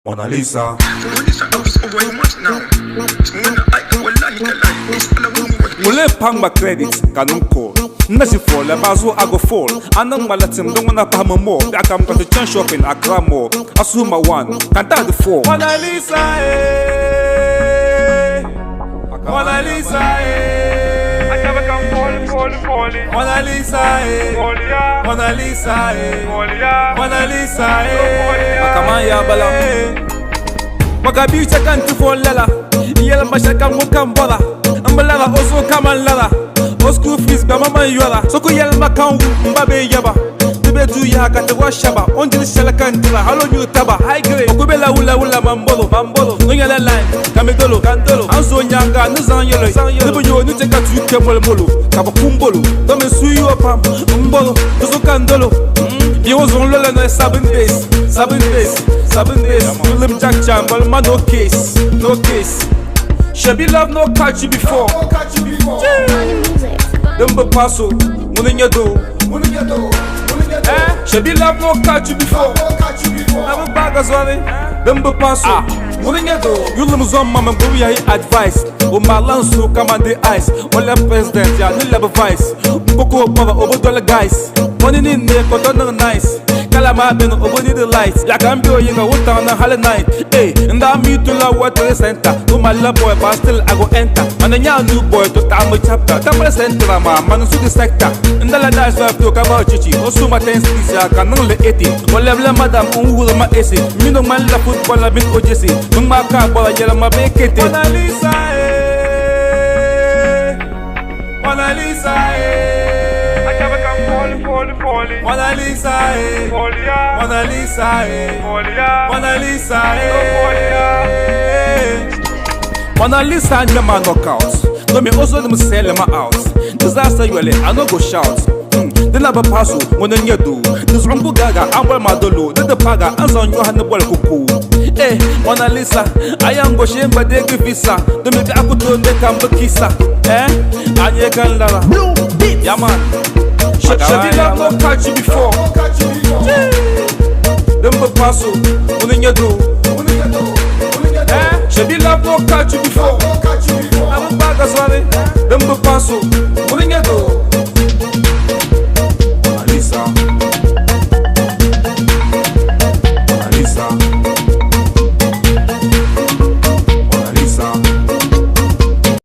Mona Lisa. Mule pamba credit kanun call. Nasi fall, la bazo I go fall. Anang malatim don't wanna pay more. Akam got to chain shopping Accra more. Asuma one, kanta the four. Mona Lisa, Mona Lisa, I never come falling. Mona Lisa, Mona Lisa, Mona Lisa, Akamaya bala. Magabi chakanti for lala. Yela mashaka mukam bala. Ambala oso kamalala. School fees ba mama yola. Soko yela makan mbabe yaba. Tibe tu ya kate washaba. Onjili shala kandila. Halo nyu taba. High grade. Okubela ula mambolo. Nonyala line. Kamedolo. Anzo nyanga nuzan yelo. Tibe yo nute katu kemol molo. Kaba kumbolo. Tome suyo pam. Mbolo. Tozo kandolo. You was on lola no 7 days. Lim Jack Jam, but man no case. Shabby love no catch you before. Dumbo paso, muninga do. Shabby love no catch you before. Never bag as well. Dumbo paso, muninga do. You limuzon mama go ya advice. O malanso come on the ice. All president ya no level vice. Mboko baba obodola guys. Money in there, but not nice. Kalama been over the lights. Ya can be you know what on a holiday night. Hey, and I'm you to la water center. To my love boy, but still I go enter. And then ya new boy to time chapter. Tamara center, man, to the sector. And the ladies have to come out chichi. Also, my 10 species I can only 80. Well, level madam, who will my essay. Me no man la football, I've been OJC. My car, but I yell my bacon. Mona Lisa, Mona Lisa, falling. Mona Lisa, Mona Lisa, Mona Lisa, Mona Lisa, and your man knockout. No me also them sell my house. Disaster you I no go shout. The lava passo, when you do. This rumble gaga, I'm well madolo. The paga, and on your hand the ball cuckoo. Eh, Mona Lisa, I am go shame but they give visa. The make I put on the camp kissa. Eh, and you can lava. Yeah man. Shabby love no catch you before. Dumbo paso, muninga do. Shabby love no catch you before. I'm a bag as well. Dumbo paso.